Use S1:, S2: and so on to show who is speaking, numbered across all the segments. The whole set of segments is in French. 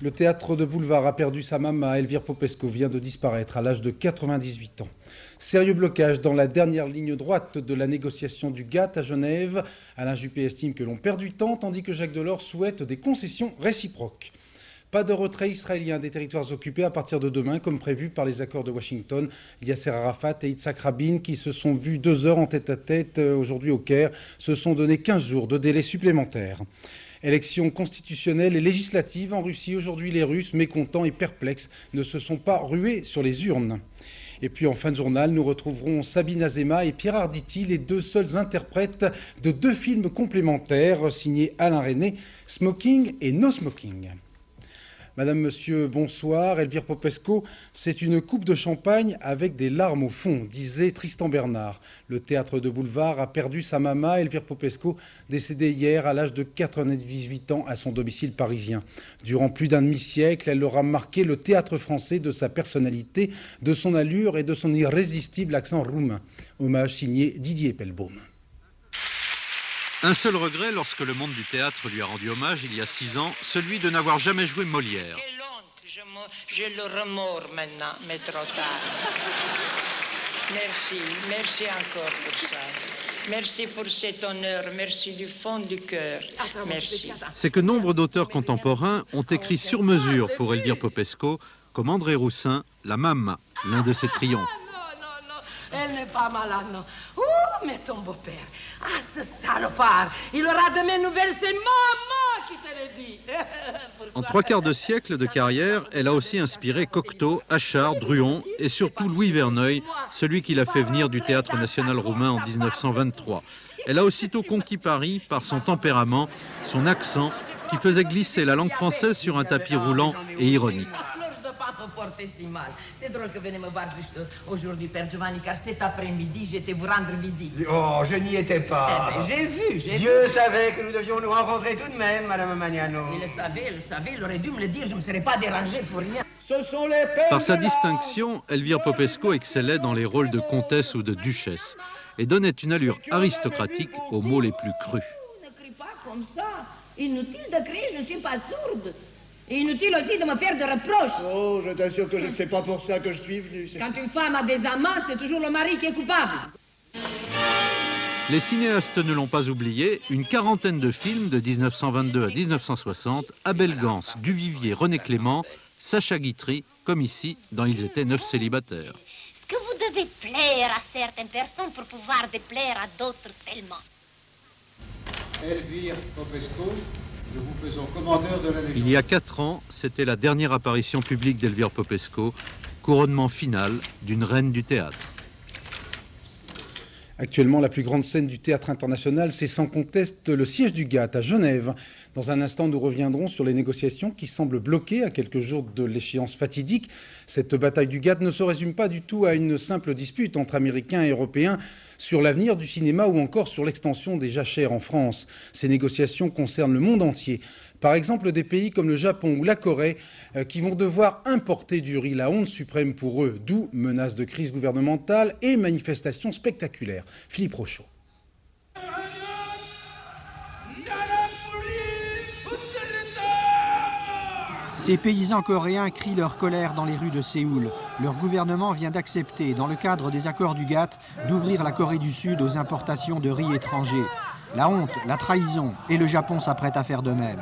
S1: Le théâtre de boulevard a perdu sa maman. Elvire Popesco vient de disparaître à l'âge de 98 ans. Sérieux blocage dans la dernière ligne droite de la négociation du GATT à Genève. Alain Juppé estime que l'on perd du temps, tandis que Jacques Delors souhaite des concessions réciproques. Pas de retrait israélien des territoires occupés à partir de demain, comme prévu par les accords de Washington. Yasser Arafat et Yitzhak Rabin, qui se sont vus 2 heures en tête-à-tête aujourd'hui au Caire, se sont donné 15 jours de délai supplémentaire. Élections constitutionnelles et législatives en Russie. Aujourd'hui, les Russes, mécontents et perplexes, ne se sont pas rués sur les urnes. Et puis en fin de journal, nous retrouverons Sabine Azéma et Pierre Arditi, les 2 seuls interprètes de 2 films complémentaires signés Alain Resnais, Smoking et No Smoking. Madame, Monsieur, bonsoir. Elvire Popesco, c'est une coupe de champagne avec des larmes au fond, disait Tristan Bernard. Le théâtre de boulevard a perdu sa maman, Elvire Popesco, décédée hier à l'âge de 98 ans à son domicile parisien. Durant plus d'un demi-siècle, elle aura marqué le théâtre français de sa personnalité, de son allure et de son irrésistible accent roumain. Hommage signé Didier Pelbaum.
S2: Un seul regret lorsque le monde du théâtre lui a rendu hommage il y a 6 ans, celui de n'avoir jamais joué Molière.
S3: Quelle honte, j'ai le remords maintenant, mais trop tard. Merci encore pour ça. Merci pour cet honneur, merci du fond du cœur. Merci.
S2: C'est que nombre d'auteurs contemporains ont écrit sur mesure pour Elvire Popesco, comme André Roussin, La Mamma, l'un de ses triomphes.
S4: Elle n'est pas malade, non. Oh, mais ton beau-père, ah, ce salopard, il aura de mes nouvelles, c'est maman qui te le dit.
S2: En 3/4 de siècle de carrière, elle a aussi inspiré Cocteau, Achard, Druon et surtout Louis Verneuil, celui qui l'a fait venir du Théâtre national roumain en 1923. Elle a aussitôt conquis Paris par son tempérament, son accent, qui faisait glisser la langue française sur un tapis roulant et ironique.
S4: C'est drôle que venez me voir juste aujourd'hui, Père Giovanni, car cet après-midi, j'étais vous rendre visite.
S5: Oh, je n'y étais pas.
S4: Eh ben, j'ai vu.
S5: Dieu savait que nous devions nous rencontrer tout de même, Madame Magnano.
S4: Il le savait, il aurait dû me le dire, je ne me serais pas dérangé pour rien.
S5: Ce sont les pères.
S2: Par sa distinction, Elvire Popesco excellait dans les rôles de comtesse ou de duchesse et donnait une allure aristocratique aux mots les plus crus.
S4: Ne crie pas comme ça. Inutile de crier, je ne suis pas sourde. Et inutile aussi de me faire de reproches.
S5: Oh, je t'assure que je ne sais pas pour ça que je suis venu.
S4: Quand une femme a des amants, c'est toujours le mari qui est coupable.
S2: Les cinéastes ne l'ont pas oublié, une quarantaine de films de 1922 à 1960, Abel Gans, Duvivier, René Clément, Sacha Guitry, comme ici, dans Ils étaient 9 célibataires.
S6: Est-ce que vous devez plaire à certaines personnes pour pouvoir déplaire à d'autres seulement?
S7: Elvire Popesco, nous vous faisons commandeur de la Légion.
S2: Il y a 4 ans, c'était la dernière apparition publique d'Elvire Popesco, couronnement final d'une reine du théâtre.
S1: Actuellement, la plus grande scène du théâtre international, c'est sans conteste le siège du GATT à Genève. Dans un instant, nous reviendrons sur les négociations qui semblent bloquées à quelques jours de l'échéance fatidique. Cette bataille du GATT ne se résume pas du tout à une simple dispute entre Américains et Européens sur l'avenir du cinéma ou encore sur l'extension des jachères en France. Ces négociations concernent le monde entier. Par exemple, des pays comme le Japon ou la Corée qui vont devoir importer du riz, la honte suprême pour eux, d'où menaces de crise gouvernementale et manifestations spectaculaires. Philippe Rochaud.
S8: Ces paysans coréens crient leur colère dans les rues de Séoul. Leur gouvernement vient d'accepter, dans le cadre des accords du GATT, d'ouvrir la Corée du Sud aux importations de riz étranger. La honte, la trahison, et le Japon s'apprête à faire de même.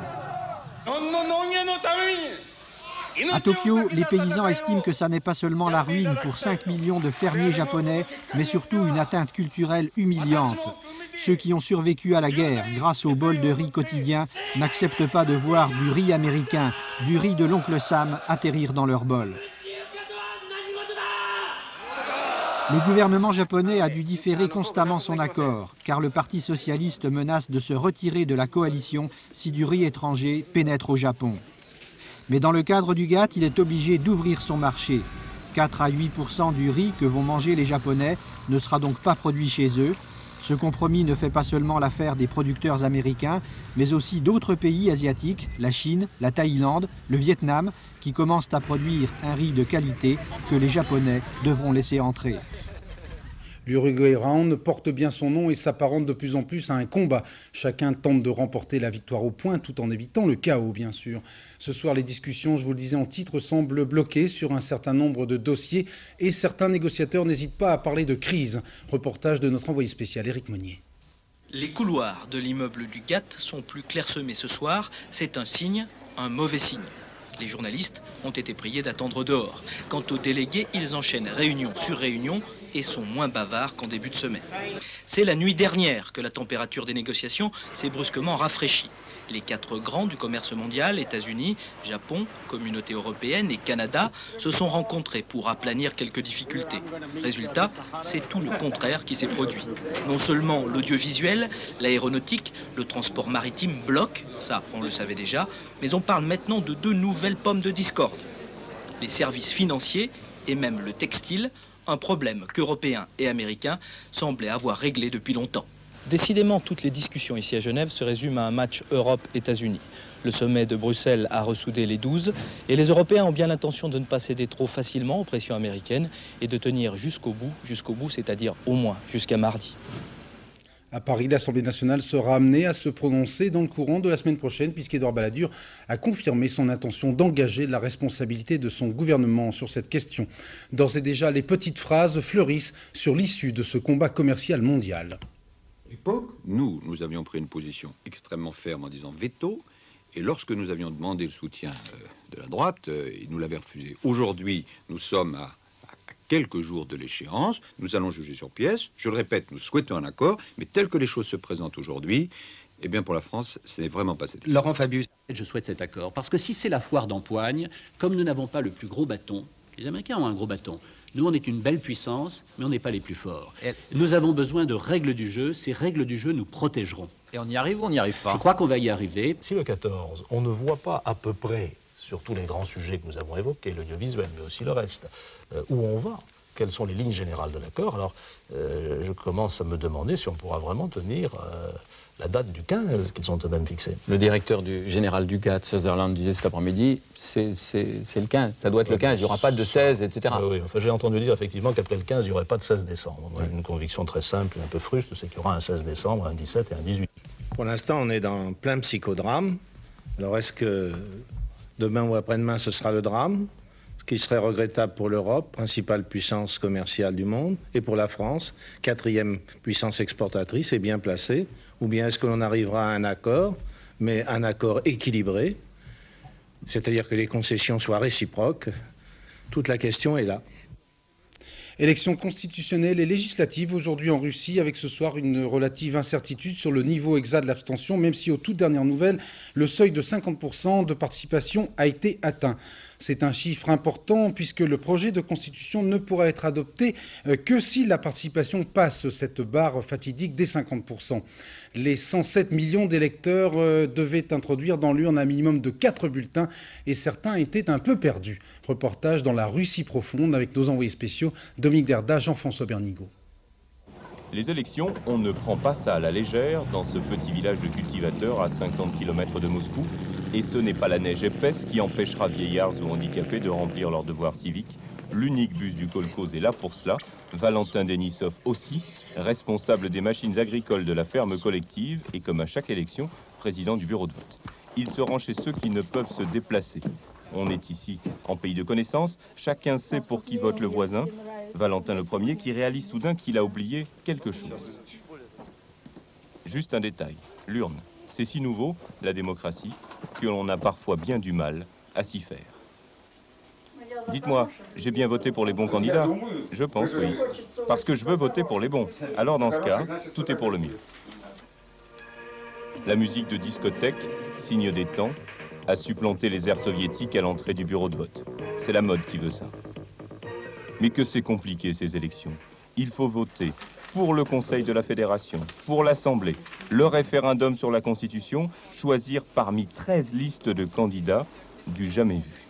S8: À Tokyo, les paysans estiment que ça n'est pas seulement la ruine pour 5 millions de fermiers japonais, mais surtout une atteinte culturelle humiliante. Ceux qui ont survécu à la guerre grâce au bol de riz quotidien n'acceptent pas de voir du riz américain, du riz de l'oncle Sam atterrir dans leur bol. Le gouvernement japonais a dû différer constamment son accord, car le Parti socialiste menace de se retirer de la coalition si du riz étranger pénètre au Japon. Mais dans le cadre du GATT, il est obligé d'ouvrir son marché. 4 à 8% du riz que vont manger les Japonais ne sera donc pas produit chez eux. Ce compromis ne fait pas seulement l'affaire des producteurs américains, mais aussi d'autres pays asiatiques, la Chine, la Thaïlande, le Vietnam, qui commencent à produire un riz de qualité que les Japonais devront laisser entrer.
S1: L'Uruguay Round porte bien son nom et s'apparente de plus en plus à un combat. Chacun tente de remporter la victoire au point tout en évitant le chaos, bien sûr. Ce soir, les discussions, je vous le disais en titre, semblent bloquées sur un certain nombre de dossiers et certains négociateurs n'hésitent pas à parler de crise. Reportage de notre envoyé spécial Éric Monnier.
S9: Les couloirs de l'immeuble du GATT sont plus clairsemés ce soir. C'est un signe, un mauvais signe. Les journalistes ont été priés d'attendre dehors. Quant aux délégués, ils enchaînent réunion sur réunion et sont moins bavards qu'en début de semaine. C'est la nuit dernière que la température des négociations s'est brusquement rafraîchie. Les 4 grands du commerce mondial, États-Unis, Japon, Communauté européenne et Canada, se sont rencontrés pour aplanir quelques difficultés. Résultat, c'est tout le contraire qui s'est produit. Non seulement l'audiovisuel, l'aéronautique, le transport maritime bloquent, ça on le savait déjà, mais on parle maintenant de 2 nouvelles pommes de discorde. Les services financiers et même le textile, un problème qu'Européens et Américains semblaient avoir réglé depuis longtemps. Décidément, toutes les discussions ici à Genève se résument à un match Europe-États-Unis. Le sommet de Bruxelles a ressoudé les 12 et les Européens ont bien l'intention de ne pas céder trop facilement aux pressions américaines et de tenir jusqu'au bout, c'est-à-dire au moins jusqu'à mardi.
S1: À Paris, l'Assemblée nationale sera amenée à se prononcer dans le courant de la semaine prochaine puisqu'Édouard Balladur a confirmé son intention d'engager la responsabilité de son gouvernement sur cette question. D'ores et déjà, les petites phrases fleurissent sur l'issue de ce combat commercial mondial.
S10: Nous avions pris une position extrêmement ferme en disant veto, et lorsque nous avions demandé le soutien de la droite, ils nous l'avaient refusé. Aujourd'hui, nous sommes à quelques jours de l'échéance, nous allons juger sur pièce. Je le répète, nous souhaitons un accord, mais tel que les choses se présentent aujourd'hui, eh bien pour la France, ce n'est vraiment pas satisfaisant.
S11: Laurent Fabius, je souhaite cet accord, parce que si c'est la foire d'empoigne, comme nous n'avons pas le plus gros bâton, les Américains ont un gros bâton. Nous, on est une belle puissance, mais on n'est pas les plus forts. Nous avons besoin de règles du jeu. Ces règles du jeu nous protégeront.
S12: Et on y arrive ou on n'y arrive pas?
S11: Je crois qu'on va y arriver.
S13: Si le 14, on ne voit pas à peu près, sur tous les grands sujets que nous avons évoqués, l'audiovisuel, mais aussi le reste, où on va, quelles sont les lignes générales de l'accord, alors je commence à me demander si on pourra vraiment tenir la date du 15 qu'ils ont eux-mêmes fixée.
S12: Le directeur général du GATT, Sutherland, disait cet après-midi, c'est le 15, ça doit être le 15, il n'y aura pas de 16, etc.
S13: Oui, enfin, j'ai entendu dire effectivement qu'après le 15, il n'y aurait pas de 16 décembre. Moi, j'ai une conviction très simple et un peu fruste, c'est qu'il y aura un 16 décembre, un 17 et un 18.
S14: Pour l'instant, on est dans plein psychodrame. Alors, est-ce que demain ou après-demain, ce sera le drame ? Ce qui serait regrettable pour l'Europe, principale puissance commerciale du monde, et pour la France, 4e puissance exportatrice et bien placée. Ou bien est-ce que l'on arrivera à un accord, mais un accord équilibré, c'est-à-dire que les concessions soient réciproques? Toute la question est là.
S1: Élections constitutionnelles et législatives aujourd'hui en Russie, avec ce soir une relative incertitude sur le niveau exact de l'abstention, même si aux toutes dernières nouvelles, le seuil de 50% de participation a été atteint. C'est un chiffre important puisque le projet de constitution ne pourra être adopté que si la participation passe cette barre fatidique des 50%. Les 107 millions d'électeurs devaient introduire dans l'urne un minimum de 4 bulletins et certains étaient un peu perdus. Reportage dans la Russie profonde avec nos envoyés spéciaux Dominique Derda, Jean-François Bernigaud.
S15: Les élections, on ne prend pas ça à la légère dans ce petit village de cultivateurs à 50 km de Moscou. Et ce n'est pas la neige épaisse qui empêchera vieillards ou handicapés de remplir leurs devoirs civiques. L'unique bus du kolkhoz est là pour cela. Valentin Denisov aussi, responsable des machines agricoles de la ferme collective et comme à chaque élection, président du bureau de vote. Il se rend chez ceux qui ne peuvent se déplacer. On est ici en pays de connaissance, chacun sait pour qui vote le voisin. Valentin le premier qui réalise soudain qu'il a oublié quelque chose. Juste un détail, l'urne. C'est si nouveau, la démocratie, que l'on a parfois bien du mal à s'y faire. Dites-moi, j'ai bien voté pour les bons candidats? Je pense, oui. Parce que je veux voter pour les bons. Alors dans ce cas, tout est pour le mieux. La musique de discothèque, signe des temps, a supplanté les airs soviétiques à l'entrée du bureau de vote. C'est la mode qui veut ça. Mais que c'est compliqué ces élections. Il faut voter pour le Conseil de la Fédération, pour l'Assemblée, le référendum sur la Constitution, choisir parmi 13 listes de candidats du jamais vu.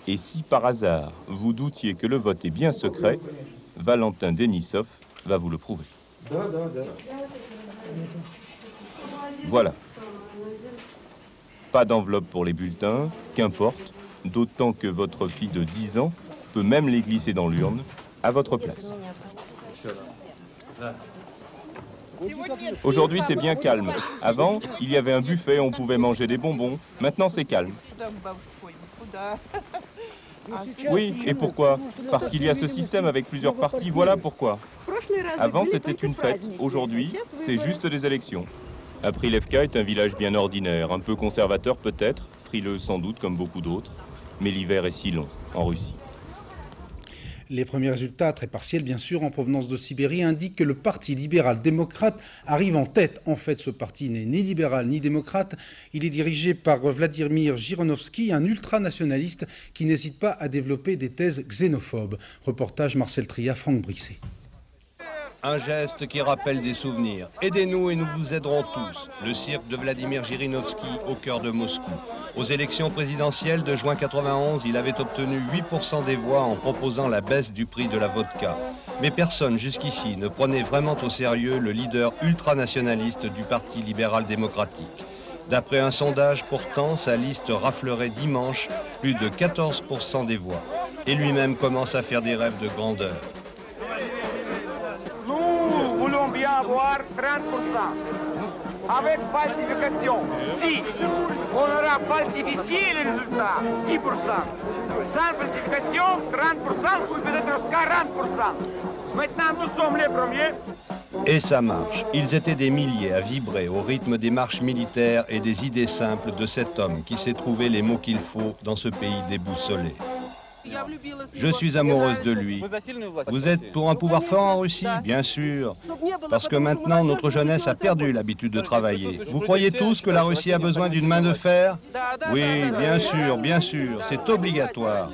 S15: Et si par hasard vous doutiez que le vote est bien secret, Valentin Denisov va vous le prouver. Voilà. Pas d'enveloppe pour les bulletins, qu'importe, d'autant que votre fille de 10 ans peut même les glisser dans l'urne à votre place. Aujourd'hui, c'est bien calme. Avant, il y avait un buffet, on pouvait manger des bonbons. Maintenant, c'est calme. Oui, et pourquoi? Parce qu'il y a ce système avec plusieurs partis, voilà pourquoi. Avant, c'était une fête. Aujourd'hui, c'est juste des élections. Aprilevka est un village bien ordinaire, un peu conservateur peut-être, frileux sans doute comme beaucoup d'autres, mais l'hiver est si long en Russie.
S1: Les premiers résultats, très partiels bien sûr, en provenance de Sibérie, indiquent que le Parti libéral-démocrate arrive en tête. En fait, ce parti n'est ni libéral ni démocrate. Il est dirigé par Vladimir Zhirinovsky, un ultranationaliste qui n'hésite pas à développer des thèses xénophobes. Reportage Marcel Tria, Franck Brisset.
S16: Un geste qui rappelle des souvenirs. Aidez-nous et nous vous aiderons tous. Le cirque de Vladimir Zhirinovsky au cœur de Moscou. Aux élections présidentielles de juin 91, il avait obtenu 8% des voix en proposant la baisse du prix de la vodka. Mais personne jusqu'ici ne prenait vraiment au sérieux le leader ultranationaliste du Parti libéral-démocratique. D'après un sondage, pourtant, sa liste raflerait dimanche plus de 14% des voix. Et lui-même commence à faire des rêves de grandeur.
S17: Nous voulons bien avoir 30%. Avec falsification. Si on aura falsifié les résultats, 10%. Sans falsification, 30% ou peut-être 40%. Maintenant, nous sommes les premiers.
S16: Et ça marche. Ils étaient des milliers à vibrer au rythme des marches militaires et des idées simples de cet homme qui sait trouver les mots qu'il faut dans ce pays déboussolé. Je suis amoureuse de lui. Vous êtes pour un pouvoir fort en Russie? Bien sûr. Parce que maintenant, notre jeunesse a perdu l'habitude de travailler. Vous croyez tous que la Russie a besoin d'une main de fer? Oui, bien sûr, c'est obligatoire.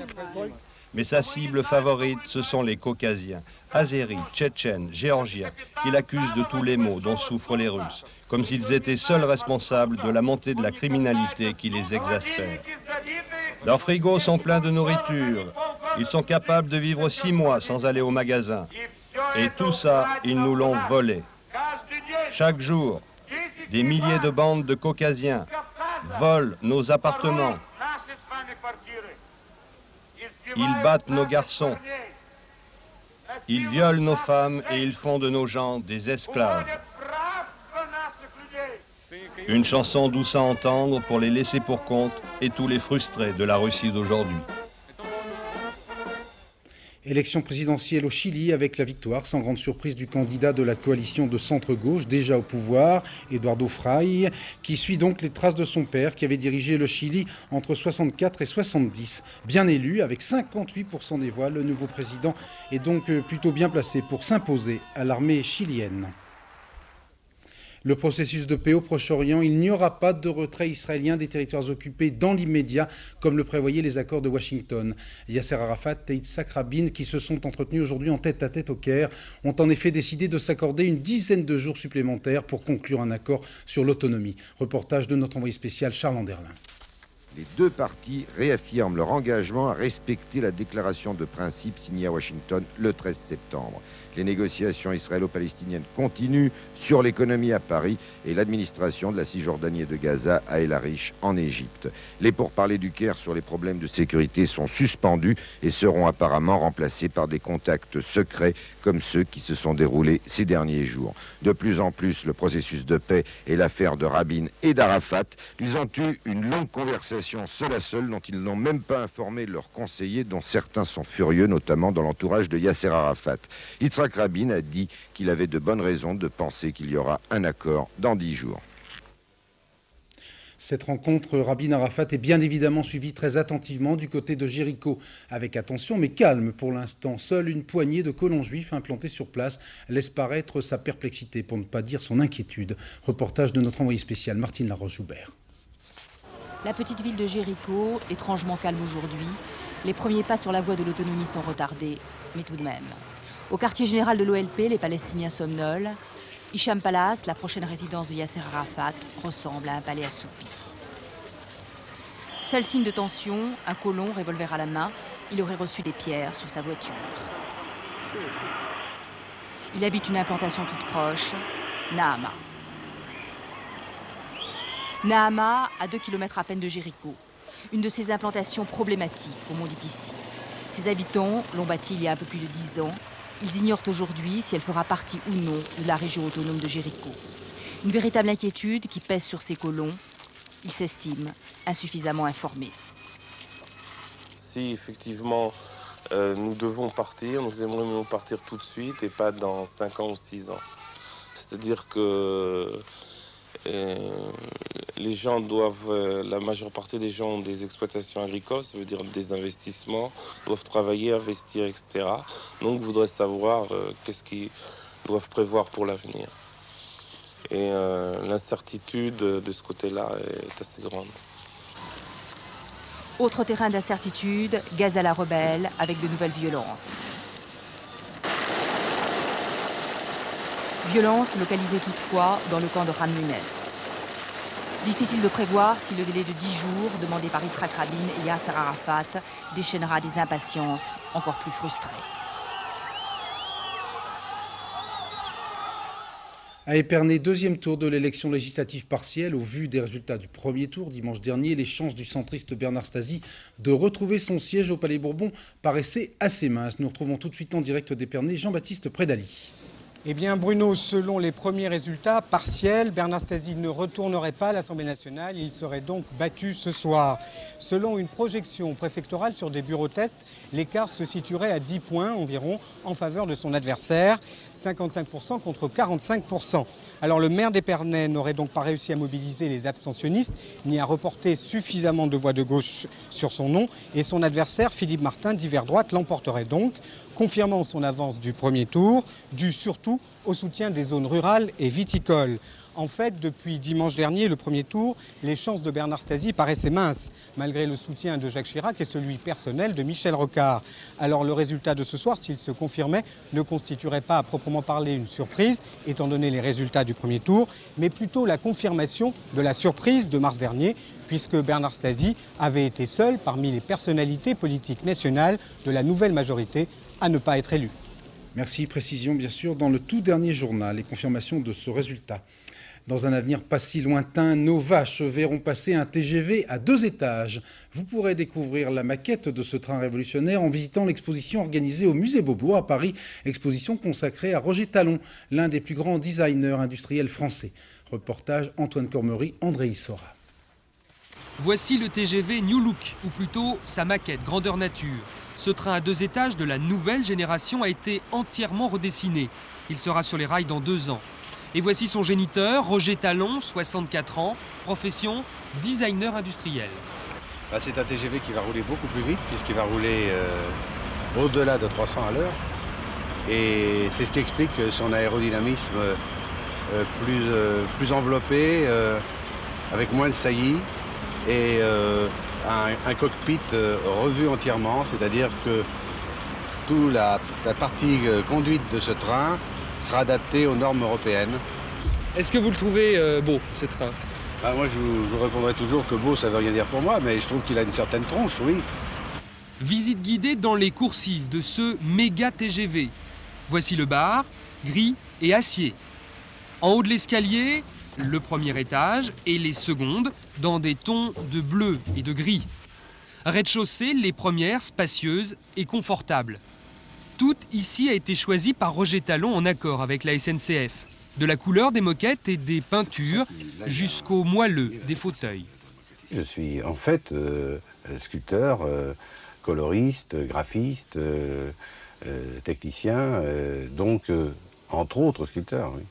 S16: Mais sa cible favorite, ce sont les Caucasiens, Azéris, Tchétchènes, Géorgiens, qu'il accuse de tous les maux dont souffrent les Russes, comme s'ils étaient seuls responsables de la montée de la criminalité qui les exaspère. Leurs frigos sont pleins de nourriture. Ils sont capables de vivre 6 mois sans aller au magasin. Et tout ça, ils nous l'ont volé. Chaque jour, des milliers de bandes de Caucasiens volent nos appartements. Ils battent nos garçons. Ils violent nos femmes et ils font de nos gens des esclaves. Une chanson douce à entendre pour les laissés pour compte et tous les frustrés de la Russie d'aujourd'hui.
S1: Élection présidentielle au Chili avec la victoire sans grande surprise du candidat de la coalition de centre-gauche déjà au pouvoir, Eduardo Frei, qui suit donc les traces de son père qui avait dirigé le Chili entre 64 et 70. Bien élu, avec 58% des voix, le nouveau président est donc plutôt bien placé pour s'imposer à l'armée chilienne. Le processus de paix au Proche-Orient, il n'y aura pas de retrait israélien des territoires occupés dans l'immédiat, comme le prévoyaient les accords de Washington. Yasser Arafat et Yitzhak Rabin, qui se sont entretenus aujourd'hui en tête-à-tête au Caire, ont en effet décidé de s'accorder une dizaine de jours supplémentaires pour conclure un accord sur l'autonomie. Reportage de notre envoyé spécial Charles Anderlin.
S18: Les deux parties réaffirment leur engagement à respecter la déclaration de principe signée à Washington le 13 septembre. Les négociations israélo-palestiniennes continuent sur l'économie à Paris et l'administration de la Cisjordanie et de Gaza à El Arish en Égypte. Les pourparlers du Caire sur les problèmes de sécurité sont suspendus et seront apparemment remplacés par des contacts secrets comme ceux qui se sont déroulés ces derniers jours. De plus en plus, le processus de paix est l'affaire de Rabin et d'Arafat. Ils ont eu une longue conversation seul à seul dont ils n'ont même pas informé leurs conseillers, dont certains sont furieux, notamment dans l'entourage de Yasser Arafat. Yitzhak Rabin a dit qu'il avait de bonnes raisons de penser qu'il y aura un accord dans 10 jours.
S1: Cette rencontre Rabin-Arafat est bien évidemment suivie très attentivement du côté de Jéricho, avec attention mais calme pour l'instant. Seule une poignée de colons juifs implantés sur place laisse paraître sa perplexité, pour ne pas dire son inquiétude. Reportage de notre envoyé spécial Martine Laroche-Joubert.
S19: La petite ville de Jéricho, étrangement calme aujourd'hui. Les premiers pas sur la voie de l'autonomie sont retardés, mais tout de même. Au quartier général de l'OLP, les Palestiniens somnolent. Hicham Palace, la prochaine résidence de Yasser Arafat, ressemble à un palais assoupi. Seul signe de tension, un colon, revolver à la main, il aurait reçu des pierres sur sa voiture. Il habite une implantation toute proche, Nahama. Nahama, à 2 km à peine de Jéricho. Une de ces implantations problématiques, comme on dit ici. Ses habitants l'ont bâtie il y a un peu plus de 10 ans. Ils ignorent aujourd'hui si elle fera partie ou non de la région autonome de Jéricho. Une véritable inquiétude qui pèse sur ces colons. Ils s'estiment insuffisamment informés.
S20: Si effectivement nous devons partir, nous aimerions partir tout de suite et pas dans 5 ans ou 6 ans. C'est-à-dire que les gens doivent, la majeure partie des gens ont des exploitations agricoles, ça veut dire des investissements, doivent travailler, investir, etc. Donc, voudraient savoir qu'est-ce qu'ils doivent prévoir pour l'avenir. Et l'incertitude de ce côté-là est assez grande.
S19: Autre terrain d'incertitude, Gazala rebelle avec de nouvelles violences. Violences localisées toutefois dans le camp de Khan Younes. Difficile de prévoir si le délai de 10 jours demandé par Yitzhak Rabin et Yasser Arafat déchaînera des impatiences encore plus frustrées.
S1: À Épernay, deuxième tour de l'élection législative partielle. Au vu des résultats du premier tour dimanche dernier, les chances du centriste Bernard Stasi de retrouver son siège au Palais Bourbon paraissaient assez minces. Nous retrouvons tout de suite en direct d'Épernay Jean-Baptiste Prédali.
S21: Eh bien Bruno, selon les premiers résultats partiels, Bernard Stasi ne retournerait pas à l'Assemblée nationale, il serait donc battu ce soir. Selon une projection préfectorale sur des bureaux tests, l'écart se situerait à 10 points environ en faveur de son adversaire, 55% contre 45%. Alors le maire d'Épernay n'aurait donc pas réussi à mobiliser les abstentionnistes, ni à reporter suffisamment de voix de gauche sur son nom, et son adversaire, Philippe Martin, d'hiver droite, l'emporterait donc, confirmant son avance du premier tour, dû surtout au soutien des zones rurales et viticoles. En fait, depuis dimanche dernier, le premier tour, les chances de Bernard Stasi paraissaient minces, malgré le soutien de Jacques Chirac et celui personnel de Michel Rocard. Alors le résultat de ce soir, s'il se confirmait, ne constituerait pas à proprement parler une surprise, étant donné les résultats du premier tour, mais plutôt la confirmation de la surprise de mars dernier, puisque Bernard Stasi avait été seul parmi les personnalités politiques nationales de la nouvelle majorité à ne pas être élu.
S1: Merci, précision bien sûr dans le tout dernier journal et confirmation de ce résultat. Dans un avenir pas si lointain, nos vaches verront passer un TGV à 2 étages. Vous pourrez découvrir la maquette de ce train révolutionnaire en visitant l'exposition organisée au Musée Beaubourg à Paris, exposition consacrée à Roger Talon, l'un des plus grands designers industriels français. Reportage Antoine Cormery, André Issora.
S22: Voici le TGV New Look, ou plutôt sa maquette grandeur nature. Ce train à 2 étages de la nouvelle génération a été entièrement redessiné. Il sera sur les rails dans 2 ans. Et voici son géniteur, Roger Talon, 64 ans, profession designer industriel.
S7: C'est un TGV qui va rouler beaucoup plus vite puisqu'il va rouler au-delà de 300 à l'heure. Et c'est ce qui explique son aérodynamisme plus enveloppé, avec moins de saillies et un cockpit revu entièrement, c'est-à-dire que toute la partie conduite de ce train sera adaptée aux normes européennes.
S22: Est-ce que vous le trouvez beau, ce train?
S7: Moi, je vous répondrai toujours que beau, ça ne veut rien dire pour moi, mais je trouve qu'il a une certaine tronche, oui.
S22: Visite guidée dans les coursives de ce méga TGV. Voici le bar, gris et acier. En haut de l'escalier, le premier étage et les secondes dans des tons de bleu et de gris. Rez-de-chaussée, les premières spacieuses et confortables. Tout ici a été choisi par Roger Talon en accord avec la SNCF. De la couleur des moquettes et des peintures jusqu'au moelleux des fauteuils.
S7: Je suis en fait sculpteur, coloriste, graphiste, technicien, donc entre autres sculpteur. Oui.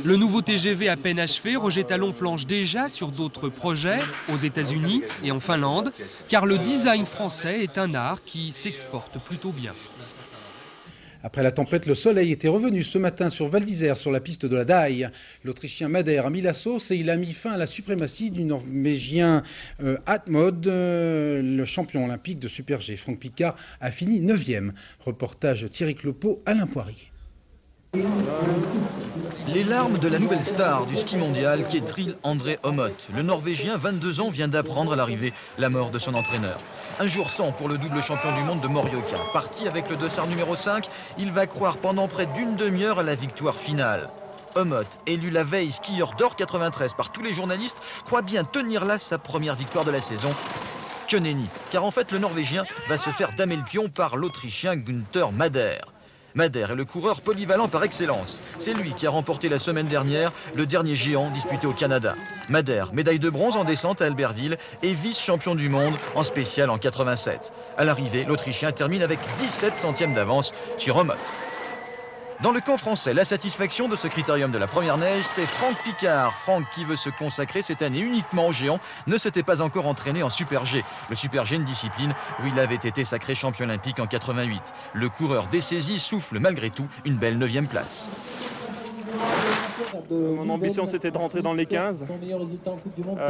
S22: Le nouveau TGV à peine achevé, Roger Talon planche déjà sur d'autres projets aux États-Unis et en Finlande, car le design français est un art qui s'exporte plutôt bien.
S1: Après la tempête, le soleil était revenu ce matin sur Val d'Isère, sur la piste de la Daille. L'Autrichien Madère a mis la sauce et il a mis fin à la suprématie du Norvégien Atmod. Le champion olympique de Super G, Franck Picard, a fini 9e. Reportage Thierry Clopeau, Alain Poirier.
S23: Les larmes de la nouvelle star du ski mondial, Ketil André Aamodt. Le Norvégien, 22 ans, vient d'apprendre à l'arrivée la mort de son entraîneur. Un jour sans pour le double champion du monde de Morioka. Parti avec le dossard numéro 5, il va croire pendant près d'une demi-heure à la victoire finale. Aamodt, élu la veille skieur d'or 93 par tous les journalistes, croit bien tenir là sa première victoire de la saison. Que nenni, car en fait le Norvégien va se faire damer le pion par l'Autrichien Günther Madère. Madère est le coureur polyvalent par excellence. C'est lui qui a remporté la semaine dernière le dernier géant disputé au Canada. Madère, médaille de bronze en descente à Albertville et vice-champion du monde en spécial en 87. À l'arrivée, l'Autrichien termine avec 17 centièmes d'avance sur Omot. Dans le camp français, la satisfaction de ce critérium de la première neige, c'est Franck Picard. Franck, qui veut se consacrer cette année uniquement au géant, ne s'était pas encore entraîné en Super G. Le Super G, une discipline où il avait été sacré champion olympique en 88. Le coureur dessaisi souffle malgré tout une belle 9e place.
S3: Mon ambition, c'était de rentrer dans les 15.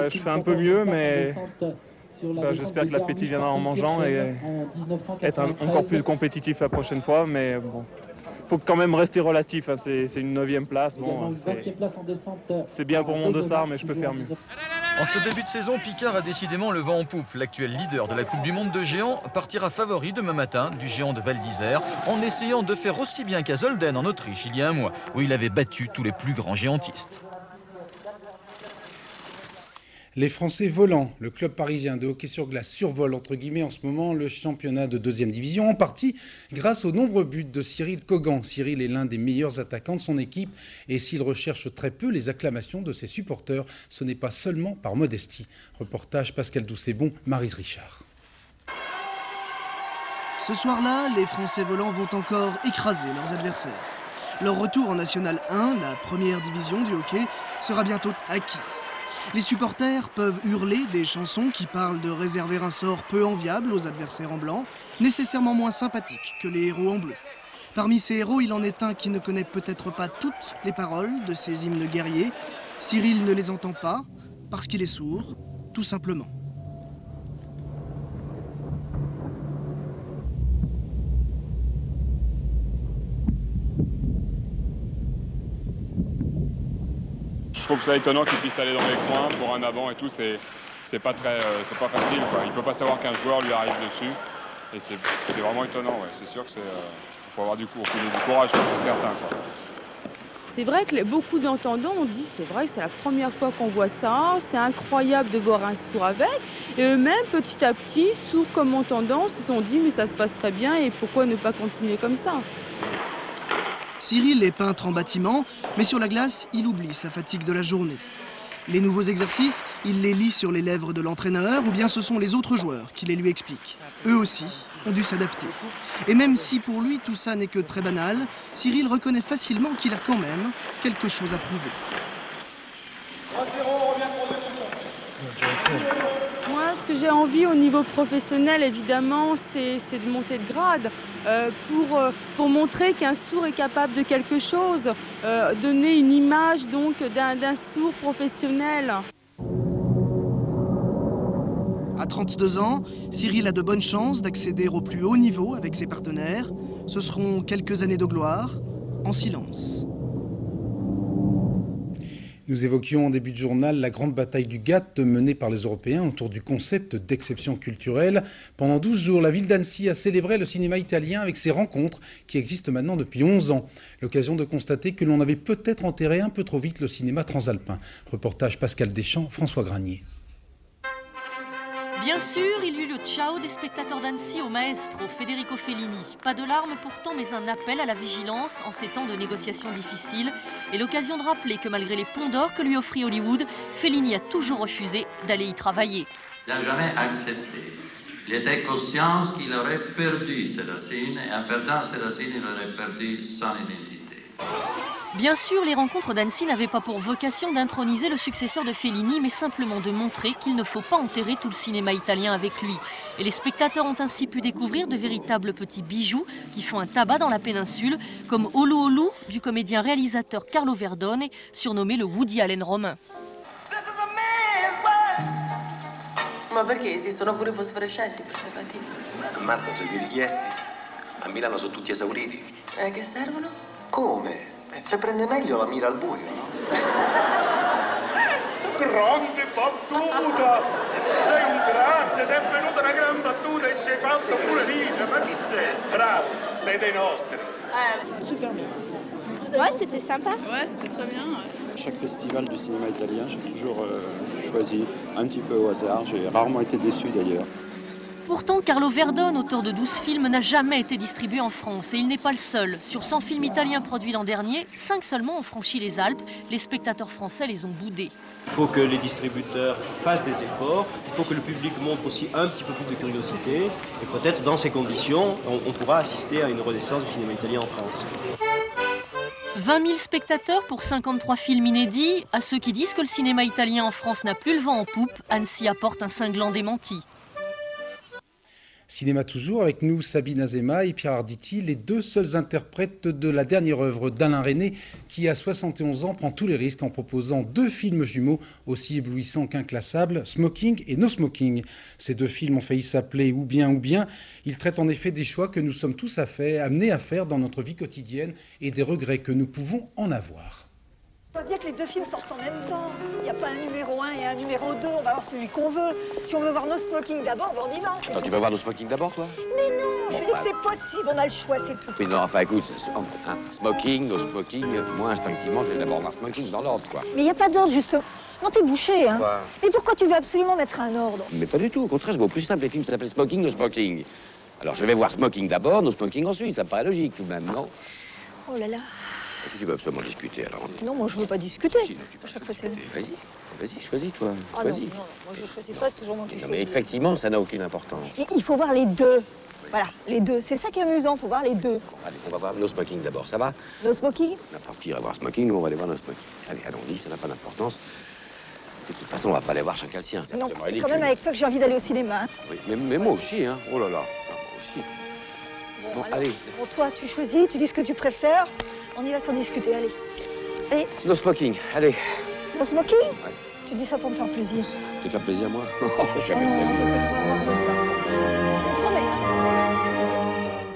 S3: Je fais un peu mieux, mais j'espère que l'appétit viendra en mangeant et être encore plus compétitif la prochaine fois. Mais bon, faut quand même rester relatif. Hein. C'est une 9e place. Bon, c'est bien pour mon dossard, mais je peux faire mieux.
S23: En ce début de saison, Picard a décidément le vent en poupe. L'actuel leader de la Coupe du Monde de géants partira favori demain matin du géant de Val d'Isère en essayant de faire aussi bien qu'à Zolden en Autriche il y a un mois, où il avait battu tous les plus grands géantistes.
S1: Les Français volants, le club parisien de hockey sur glace survole entre guillemets en ce moment le championnat de 2e division, en partie grâce aux nombreux buts de Cyril Cogan. Cyril est l'un des meilleurs attaquants de son équipe et s'il recherche très peu les acclamations de ses supporters, ce n'est pas seulement par modestie. Reportage Pascal Doucet-Bon, Maryse Richard.
S4: Ce soir-là, les Français volants vont encore écraser leurs adversaires. Leur retour en National 1, la première division du hockey, sera bientôt acquis. Les supporters peuvent hurler des chansons qui parlent de réserver un sort peu enviable aux adversaires en blanc, nécessairement moins sympathiques que les héros en bleu. Parmi ces héros, il en est un qui ne connaît peut-être pas toutes les paroles de ces hymnes guerriers. Cyril ne les entend pas parce qu'il est sourd, tout simplement.
S5: Je trouve ça étonnant qu'il puisse aller dans les coins pour un avant et tout, c'est pas facile quoi. Il peut pas savoir qu'un joueur lui arrive dessus et c'est vraiment étonnant. Ouais. C'est sûr que faut avoir du courage, c'est certain. Quoi.
S24: C'est vrai que beaucoup d'entendants ont dit c'est vrai que c'est la première fois qu'on voit ça, c'est incroyable de voir un sourd avec. Et eux-mêmes, petit à petit, sourds comme entendants, se sont dit mais ça se passe très bien et pourquoi ne pas continuer comme ça?
S4: Cyril est peintre en bâtiment, mais sur la glace, il oublie sa fatigue de la journée. Les nouveaux exercices, il les lit sur les lèvres de l'entraîneur, ou bien ce sont les autres joueurs qui les lui expliquent. Eux aussi ont dû s'adapter. Et même si pour lui tout ça n'est que très banal, Cyril reconnaît facilement qu'il a quand même quelque chose à prouver.
S24: Moi, ce que j'ai envie au niveau professionnel, évidemment, c'est de monter de grade pour montrer qu'un sourd est capable de quelque chose, donner une image donc d'un sourd professionnel.
S4: À 32 ans, Cyril a de bonnes chances d'accéder au plus haut niveau avec ses partenaires. Ce seront quelques années de gloire, en silence.
S1: Nous évoquions en début de journal la grande bataille du GATT menée par les Européens autour du concept d'exception culturelle. Pendant 12 jours, la ville d'Annecy a célébré le cinéma italien avec ses rencontres qui existent maintenant depuis 11 ans. L'occasion de constater que l'on avait peut-être enterré un peu trop vite le cinéma transalpin. Reportage Pascal Deschamps, François Granier.
S25: Bien sûr, il y eut le ciao des spectateurs d'Annecy au maestro Federico Fellini. Pas de larmes pourtant, mais un appel à la vigilance en ces temps de négociations difficiles. Et l'occasion de rappeler que malgré les ponts d'or que lui offrit Hollywood, Fellini a toujours refusé d'aller y travailler.
S26: Il n'a jamais accepté. Il était conscient qu'il aurait perdu ses racines et en perdant ses racines, il aurait perdu son identité.
S25: Bien sûr, les rencontres d'Annecy n'avaient pas pour vocation d'introniser le successeur de Fellini, mais simplement de montrer qu'il ne faut pas enterrer tout le cinéma italien avec lui. Et les spectateurs ont ainsi pu découvrir de véritables petits bijoux qui font un tabac dans la péninsule, comme Olu Olu du comédien-réalisateur Carlo Verdone, surnommé le Woody Allen romain.
S27: Ma perché esistono pure fosforescenti preservativi?
S28: Ammazza, se li richiesti. A Milano sono tutti esauriti.
S27: Che servono?
S28: Come? Ci prende meglio la mira al buio, no?
S17: Grande battuta! Sei un grande, ti è venuta una gran battuta e ci hai fatto pure ridere, ma chi sei? Bravo, sei dei nostri.
S29: Super bien. Ouais, c'était sympa. Ouais, c'était très bien. Ouais.
S30: Chaque festival du cinéma italien, j'ai toujours choisi un petit peu au hasard. J'ai rarement été déçu d'ailleurs.
S25: Pourtant, Carlo Verdone, auteur de 12 films, n'a jamais été distribué en France. Et il n'est pas le seul. Sur 100 films italiens produits l'an dernier, 5 seulement ont franchi les Alpes. Les spectateurs français les ont boudés.
S2: Il faut que les distributeurs fassent des efforts, il faut que le public montre aussi un petit peu plus de curiosité. Et peut-être dans ces conditions, on pourra assister à une renaissance du cinéma italien en France.
S25: 20 000 spectateurs pour 53 films inédits. À ceux qui disent que le cinéma italien en France n'a plus le vent en poupe, Annecy apporte un cinglant démenti.
S1: Cinéma toujours, avec nous Sabine Azema et Pierre Arditi, les deux seuls interprètes de la dernière œuvre d'Alain Resnais, qui à 71 ans prend tous les risques en proposant 2 films jumeaux aussi éblouissants qu'inclassables, Smoking et No Smoking. Ces 2 films ont failli s'appeler Ou bien. Ils traitent en effet des choix que nous sommes tous amenés à faire dans notre vie quotidienne et des regrets que nous pouvons en avoir.
S6: On voit bien que les 2 films sortent en même temps. Il n'y a pas un numéro 1 et un numéro 2. On va voir celui qu'on veut. Si on veut voir No Smoking d'abord, on y va.
S28: Attends, tu vas voir No Smoking d'abord, toi?
S6: Mais non, je dis que c'est possible. On a le choix, c'est tout.
S28: Oui, non, enfin, écoute, Smoking, No Smoking, moi, instinctivement, je vais d'abord voir Smoking dans l'ordre, quoi.
S6: Mais il n'y a pas d'ordre, justement. Non, t'es bouché, hein.
S28: Quoi?
S6: Et pourquoi tu veux absolument mettre un ordre?
S28: Mais pas du tout. Au contraire, je vois au plus simple. Les films s'appellent Smoking, No Smoking. Alors, je vais voir Smoking d'abord, No Smoking ensuite. Ça me paraît logique, tout de même, non?
S6: Oh là là.
S28: Est-ce que tu veux absolument discuter, alors?
S6: Non, moi, je veux pas discuter.
S28: Si, non, à chaque fois, c'est... Vas-y, choisis, toi.
S6: Ah
S28: choisis.
S6: non, moi, je choisis pas, c'est toujours moi qui choisis.
S28: Mais effectivement, ça n'a aucune importance.
S6: Et il faut voir les 2. Voilà, les 2. C'est ça qui est amusant, il faut voir les 2.
S28: Allez, on va voir No Smoking d'abord, ça va?
S6: No Smoking?
S28: N'importe qui ira voir Smoking, nous on va aller voir No Smoking. Allez, allons-y, ça n'a pas d'importance. De toute façon, on va pas aller voir chacun le sien.
S6: Non, c'est quand même avec toi que j'ai envie d'aller au cinéma. Hein.
S28: Oui, mais moi aussi, hein. Oh là là, ça, moi aussi.
S6: Bon, allez. Bon, toi, tu choisis, tu dis ce que tu préfères. On y va sans discuter, allez. Allez.
S28: No Smoking, allez.
S6: No Smoking?
S28: Ouais.
S6: Tu dis ça pour me faire plaisir.
S28: Te faire plaisir, moi? Jamais de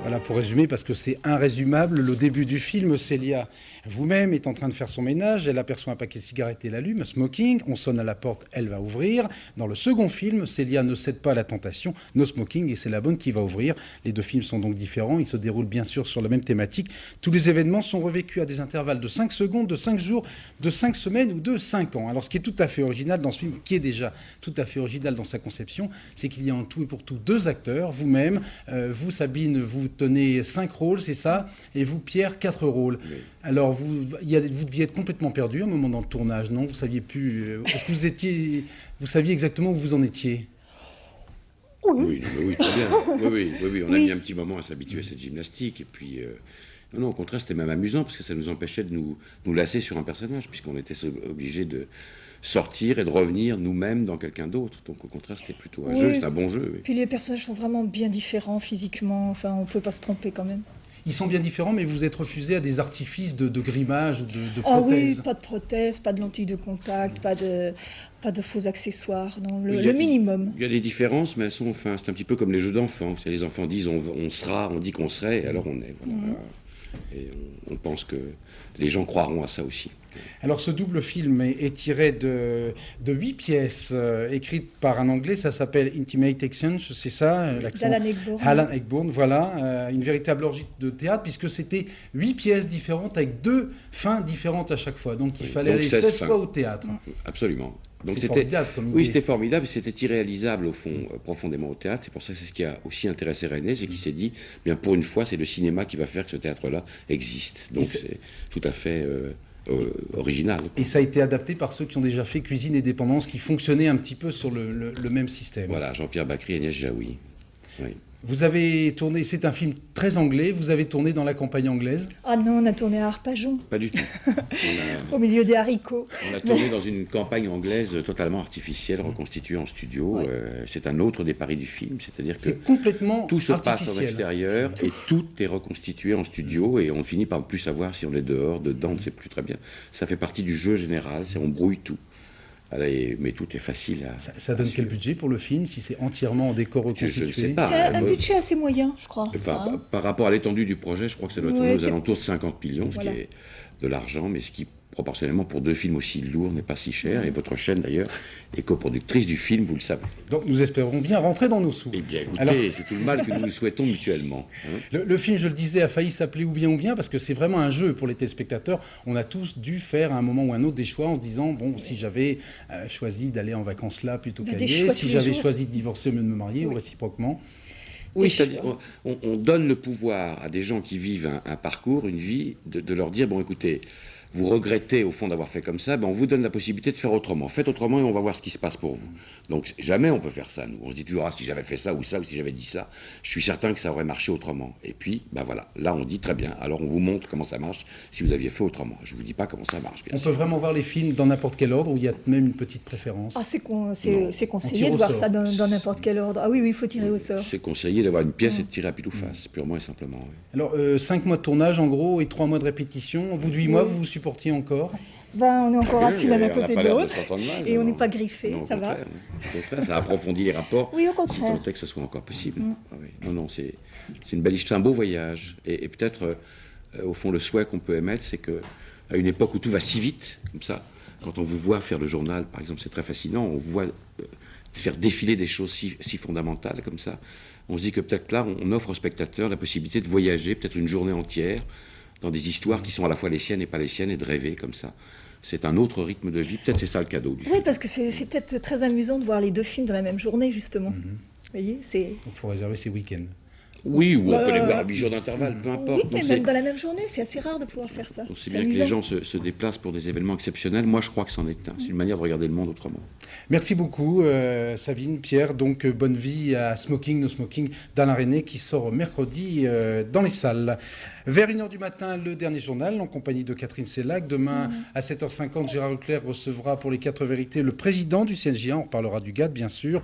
S1: Voilà, pour résumer, parce que c'est irrésumable, le début du film, Célia vous-même est en train de faire son ménage, elle aperçoit un paquet de cigarettes et l'allume, Smoking, on sonne à la porte, elle va ouvrir. Dans le second film, Célia ne cède pas à la tentation, No Smoking, et c'est la bonne qui va ouvrir. Les 2 films sont donc différents, ils se déroulent bien sûr sur la même thématique. Tous les événements sont revécus à des intervalles de 5 secondes, de 5 jours, de 5 semaines ou de 5 ans. Alors ce qui est tout à fait original dans ce film, qui est déjà tout à fait original dans sa conception, c'est qu'il y a en tout et pour tout 2 acteurs, vous-même, vous Sabine, vous tenez 5 rôles, c'est ça, et vous Pierre, 4 rôles. Oui. Alors vous deviez être complètement perdu à un moment dans le tournage, non? Vous saviez plus. Est-ce que vous saviez exactement où vous en étiez?
S8: Oui, très bien. Oui, on a mis un petit moment à s'habituer à cette gymnastique. Et puis, non, au contraire, c'était même amusant parce que ça nous empêchait de nous lasser sur un personnage, puisqu'on était obligé de sortir et de revenir nous-mêmes dans quelqu'un d'autre. Donc, au contraire, c'était plutôt un jeu, c'est un bon jeu. Oui.
S6: Puis les personnages sont vraiment bien différents physiquement. Enfin, on ne peut pas se tromper quand même.
S1: Ils sont bien différents, mais vous êtes refusé à des artifices de grimage, de prothèses.
S6: Ah oui, pas de prothèses, pas de lentilles de contact, pas de faux accessoires, non, le minimum.
S8: Il y a des différences, mais elles sont, enfin, c'est un petit peu comme les jeux d'enfants. Les enfants disent on sera, on dit qu'on serait, et alors on est. Voilà. Et on pense que les gens croiront à ça aussi.
S1: Alors ce double film est tiré de 8 pièces écrites par un Anglais, ça s'appelle Intimate Exchange, c'est ça l'accent Alan Ayckbourn, voilà, une véritable orgie de théâtre, puisque c'était 8 pièces différentes avec 2 fins différentes à chaque fois, donc il fallait aller 16 fois au théâtre.
S8: Absolument. Donc
S1: c'était formidable comme idée.
S8: Oui, c'était formidable, c'était irréalisable au fond, profondément au théâtre. C'est pour ça que c'est ce qui a aussi intéressé Resnais, c'est qu'il s'est dit, bien pour une fois, c'est le cinéma qui va faire que ce théâtre-là existe. Donc c'est tout à fait original.
S1: Et ça a été adapté par ceux qui ont déjà fait Cuisine et Dépendance, qui fonctionnaient un petit peu sur le même système.
S8: Voilà, Jean-Pierre Bacri et Agnès Jaoui. Oui.
S1: Vous avez tourné, c'est un film très anglais, vous avez tourné dans la campagne anglaise?
S6: Ah non, on a tourné à Arpajon.
S8: Pas du tout.
S6: Au milieu des haricots.
S8: On a tourné dans une campagne anglaise totalement artificielle, reconstituée en studio. Ouais. C'est un autre des paris du film, c'est-à-dire que
S1: complètement
S8: tout se passe en extérieur et tout est reconstitué en studio et on finit par ne plus savoir si on est dehors, dedans, on ne sait plus très bien. Ça fait partie du jeu général, on brouille tout. Mais tout est facile à...
S1: Ça donne quel budget pour le film, si c'est entièrement en décor reconstitué?
S8: Je ne sais pas.
S6: C'est un budget assez moyen, je crois.
S8: Par rapport à l'étendue du projet, je crois que ça doit tourner aux alentours de 50 millions, ce qui est de l'argent, mais ce qui proportionnellement pour 2 films aussi lourds n'est pas si cher, et votre chaîne d'ailleurs est coproductrice du film, vous le savez.
S1: Donc nous espérons bien rentrer dans nos sous.
S8: Eh bien écoutez, c'est tout le mal que nous nous souhaitons mutuellement. Hein.
S1: Le film, je le disais, a failli s'appeler Ou bien, parce que c'est vraiment un jeu pour les téléspectateurs. On a tous dû faire à un moment ou un autre des choix en se disant, bon, si j'avais choisi d'aller en vacances là plutôt qu'aller, si j'avais choisi de divorcer au lieu de me marier, ou réciproquement.
S8: Oui, c'est-à-dire on donne le pouvoir à des gens qui vivent un parcours, une vie, de leur dire, bon écoutez, vous regrettez au fond d'avoir fait comme ça, ben on vous donne la possibilité de faire autrement. Faites autrement et on va voir ce qui se passe pour vous. Donc jamais on peut faire ça, nous. On se dit toujours, ah, si j'avais fait ça, ou si j'avais dit ça, je suis certain que ça aurait marché autrement. Et puis, ben voilà, là on dit très bien, alors on vous montre comment ça marche si vous aviez fait autrement. Je ne vous dis pas comment ça marche, bien sûr.
S1: On peut vraiment voir les films dans n'importe quel ordre, ou il y a même une petite préférence?
S6: Ah, c'est conseillé de voir ça dans n'importe quel ordre. Ah oui, il faut tirer au sort.
S8: C'est conseillé d'avoir une pièce et de tirer à pile ou face, purement et simplement. Oui.
S1: Alors, 5 mois de tournage en gros, et 3 mois de répétition. Au bout de 8 mois, vous vous supportiez encore?
S6: Ben, on est encore assis l'un à côté de l'autre, et on n'est pas griffé,
S8: non,
S6: ça va.
S8: Au contraire, ça approfondit les rapports,
S6: oui, au contraire.
S8: si tant est que ce soit encore possible. Ah oui. Non, c'est une belle histoire, c'est un beau voyage. Et peut-être, au fond, le souhait qu'on peut émettre, c'est qu'à une époque où tout va si vite, comme ça, quand on vous voit faire le journal, par exemple, c'est très fascinant, on vous voit faire défiler des choses si fondamentales comme ça, on se dit que peut-être là, on offre aux spectateurs la possibilité de voyager, peut-être une journée entière, dans des histoires qui sont à la fois les siennes et pas les siennes, et de rêver comme ça. C'est un autre rythme de vie, peut-être c'est ça le cadeau du film.
S6: Oui, parce que c'est peut-être très amusant de voir les 2 films dans la même journée, justement. Vous voyez, c'est...
S1: Il faut réserver ses week-ends.
S8: Oui, ou on peut les voir à 8 jours d'intervalle, peu importe.
S6: Oui, mais même dans la même journée, c'est assez rare de pouvoir faire ça.
S8: On sait bien que les gens se déplacent pour des événements exceptionnels. Moi, je crois que c'en est un. C'est une manière de regarder le monde autrement.
S1: Merci beaucoup, Savine, Pierre. Donc, bonne vie à Smoking, No Smoking d'Alain Resnais, qui sort mercredi dans les salles. Vers 1h du matin, le dernier journal, en compagnie de Catherine Sellac. Demain, à 7h50, Gérard Leclerc recevra pour les 4 vérités le président du CNJA. On reparlera du GATT, bien sûr.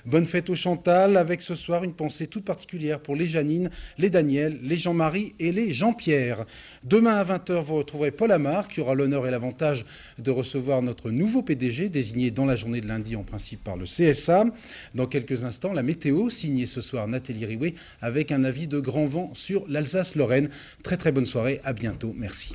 S1: Bonne fête au Chantal, avec ce soir une pensée toute particulière pour les Janine, les Daniel, les Jean-Marie et les Jean-Pierre. Demain à 20h, vous retrouverez Paul Amar, qui aura l'honneur et l'avantage de recevoir notre nouveau PDG, désigné dans la journée de lundi en principe par le CSA. Dans quelques instants, la météo, signée ce soir Nathalie Riouet, avec un avis de grand vent sur l'Alsace-Lorraine. Très très bonne soirée, à bientôt, merci.